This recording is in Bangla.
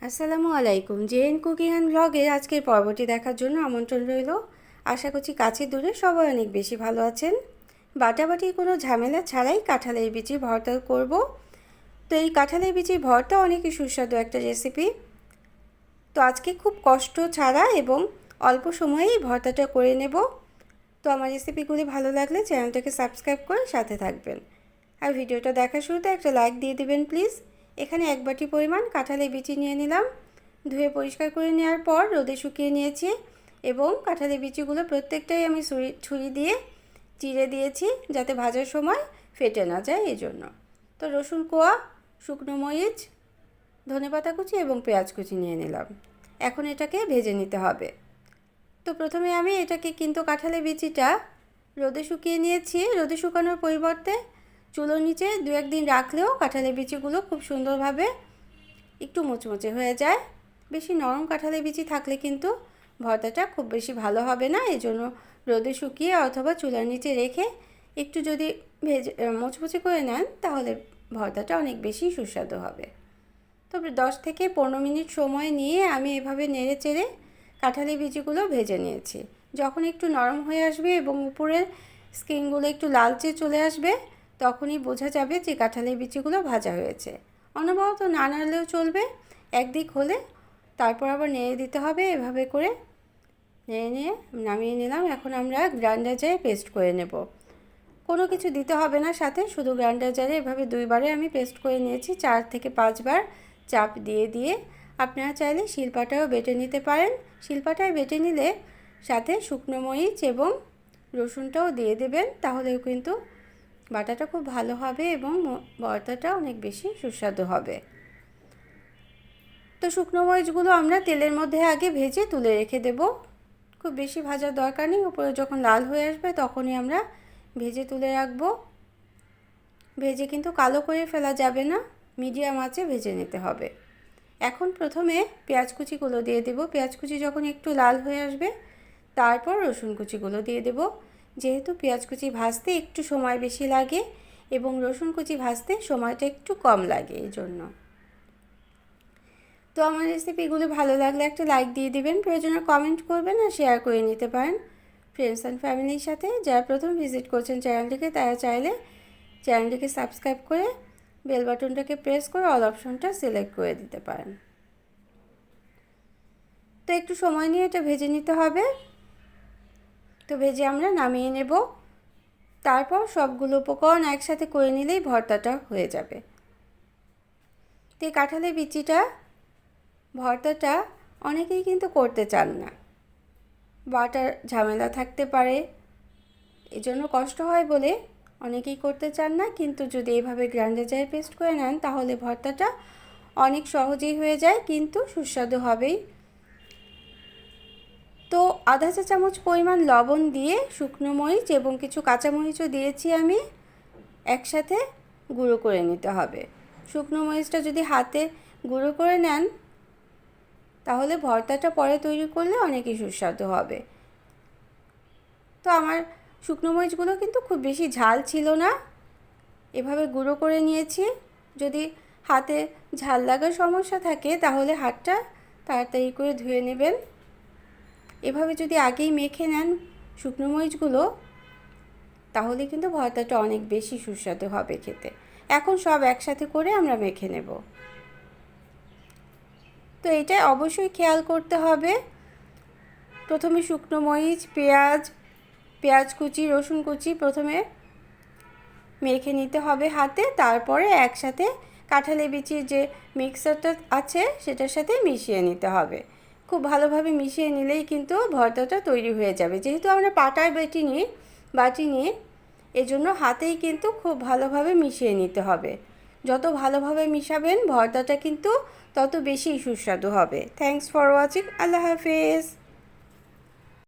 আসসালামু আলাইকুম। জেএন কুকিং অ্যান্ড ব্লগের আজকের পর্বটি দেখার জন্য আমন্ত্রণ রইল। আশা করছি কাছে দূরে সবাই অনেক বেশি ভালো আছেন। বাটাবাটির কোনো ঝামেলা ছাড়াই কাঁঠালের বিচি ভর্তা করব। তো এই কাঁঠালের বিচির ভর্তা অনেকই সুস্বাদু একটা রেসিপি। তো আজকে খুব কষ্ট ছাড়া এবং অল্প সময়েই ভর্তাটা করে নেব। তো আমার রেসিপিগুলি ভালো লাগলে চ্যানেলটাকে সাবস্ক্রাইব করে সাথে থাকবেন, আর ভিডিওটা দেখার শুরুতে একটা লাইক দিয়ে দিবেন প্লিজ। এখানে 1 বাটি পরিমাণ কাঁঠালের বিচি নিয়ে নিলাম। ধুয়ে পরিষ্কার করে নেওয়ার পর রোদে শুকিয়ে নিয়েছি এবং কাঁঠালের বিচিগুলো প্রত্যেকটাই আমি ছুরি দিয়ে চিড়ে দিয়েছি যাতে ভাজার সময় ফেটে না যায় এই জন্য। তো রসুন কোয়া, শুকনো মরিচ, ধনেপাতা কুচি এবং পেঁয়াজ কুচি নিয়ে নিলাম। এখন এটাকে ভেজে নিতে হবে। তো প্রথমে আমি এটাকে কিন্তু কাঁঠালের বিচিটা রোদে শুকিয়ে নিয়েছি। রোদে শুকানোর পরিবর্তে চুলোর নিচে 2-1 দিন রাখলেও কাঁঠালের বিচিগুলো খুব সুন্দরভাবে একটু মুচমুচে হয়ে যায়। বেশি নরম কাঁঠালের বিচি থাকলে কিন্তু ভর্তাটা খুব বেশি ভালো হবে না। এই জন্য রোদে শুকিয়ে অথবা চুলার নিচে রেখে একটু যদি মুচমুচে করে নেন তাহলে ভর্তাটা অনেক বেশি সুস্বাদু হবে। তবে 10 থেকে 15 মিনিট সময় নিয়ে আমি এভাবে নেড়ে চেড়ে কাঁঠালের বিচিগুলো ভেজে নিয়েছি। যখন একটু নরম হয়ে আসবে এবং উপরের স্কিনগুলো একটু লালচে চলে আসবে তখনই বোঝা যাবে যে কাঁঠালের বিচিগুলো ভাজা হয়েছে। অনবরত না নাড়লেও চলবে, একদিক হলে তারপর আবার নেড়ে দিতে হবে। এভাবে করে নেড়ে নিয়ে নামিয়ে নিলাম। এখন আমরা গ্রাইন্ডার জারে পেস্ট করে নেব। কোনো কিছু দিতে হবে না সাথে, শুধু গ্রাইন্ডার জারে এভাবে 2 বারে আমি পেস্ট করে নিয়েছি। 4 থেকে 5 বার চাপ দিয়ে দিয়ে আপনারা চাইলে শিলপাটাও বেটে নিতে পারেন। শিলপাটায় বেটে নিলে সাথে শুকনো মরিচ এবং রসুনটাও দিয়ে দেবেন, তাহলেও কিন্তু বাটাটা খুব ভালো হবে এবং ভর্তাটা অনেক বেশি সুস্বাদু হবে। তো শুকনো মরিচগুলো আমরা তেলের মধ্যে আগে ভেজে তুলে রেখে দেব। খুব বেশি ভাজার দরকার নেই, উপরে যখন লাল হয়ে আসবে তখনই আমরা ভেজে তুলে রাখব। ভেজে কিন্তু কালো করে ফেলা যাবে না, মিডিয়াম আঁচে ভেজে নিতে হবে। এখন প্রথমে পেঁয়াজ কুচিগুলো দিয়ে দেব। পেঁয়াজ কুচি যখন একটু লাল হয়ে আসবে তারপর রসুন কুচিগুলো দিয়ে দেব। যেহেতু পেঁয়াজ কুচি ভাজতে একটু সময় বেশি লাগে এবং রসুন কুচি ভাজতে সময়টা একটু কম লাগে এই জন্য। তো আমার রেসিপিগুলো ভালো লাগলে একটা লাইক দিয়ে দিবেন, প্রয়োজনে কমেন্ট করবেন আর শেয়ার করে নিতে পারেন ফ্রেন্ডস অ্যান্ড ফ্যামিলির সাথে। যারা প্রথম ভিজিট করছেন চ্যানেলটিকে তারা চাইলে চ্যানেলটিকে সাবস্ক্রাইব করে বেল বাটনটাকে প্রেস করে অল অপশনটা সিলেক্ট করে দিতে পারেন। তো একটু সময় নিয়ে এটা ভেজে নিতে হবে। তো ভেজে আমরা নামিয়ে নেব। তারপর সবগুলো উপকরণ একসাথে করে নিলেই ভর্তাটা হয়ে যাবে। তো এই কাঁঠালের বিচিটা ভর্তাটা অনেকেই কিন্তু করতে চান না, বাটার ঝামেলা থাকতে পারে, এজন্য কষ্ট হয় বলে অনেকেই করতে চান না। কিন্তু যদি এইভাবে গ্রাইন্ডার জারে পেস্ট করে নেন তাহলে ভর্তাটা অনেক সহজেই হয়ে যায়, কিন্তু সুস্বাদু হবেই। তো আধা চা চামচ পরিমাণ লবণ দিয়ে শুকনো মরিচ এবং কিছু কাঁচামরিচও দিয়েছি আমি, একসাথে গুঁড়ো করে নিতে হবে। শুকনো মরিচটা যদি হাতে গুঁড়ো করে নেন তাহলে ভর্তাটা পরে তৈরি করলে অনেকই সুস্বাদু হবে। তো আমার শুকনো মরিচগুলো কিন্তু খুব বেশি ঝাল ছিল না, এভাবে গুঁড়ো করে নিয়েছি। যদি হাতে ঝাল লাগার সমস্যা থাকে তাহলে হাতটা তাড়াতাড়ি করে ধুয়ে নেবেন। এভাবে যদি আগেই মেখে নেন শুকনো মরিচগুলো তাহলে কিন্তু ভর্তাটা অনেক বেশি সুস্বাদু হবে খেতে। এখন সব একসাথে করে আমরা মেখে নেব। তো এটা অবশ্যই খেয়াল করতে হবে, প্রথমে শুকনো মরিচ, পেঁয়াজ কুচি, রসুন কুচি প্রথমে মেখে নিতে হবে হাতে, তারপরে একসাথে কাঁঠালের বিচির যে মিক্সারটা আছে সেটার সাথে মিশিয়ে নিতে হবে। খুব ভালোভাবে মিশিয়ে নিলেই কিন্তু ভর্তাটা তৈরি হয়ে যাবে। যেহেতু আমরা পাটায় বাটিনি এজন্য হাতেই কিন্তু খুব ভালোভাবে মিশিয়ে নিতে হবে। যত ভালোভাবে মিশাবেন ভর্তাটা কিন্তু তত বেশি সুস্বাদু হবে। Thanks for watching. আল্লাহ হাফেজ।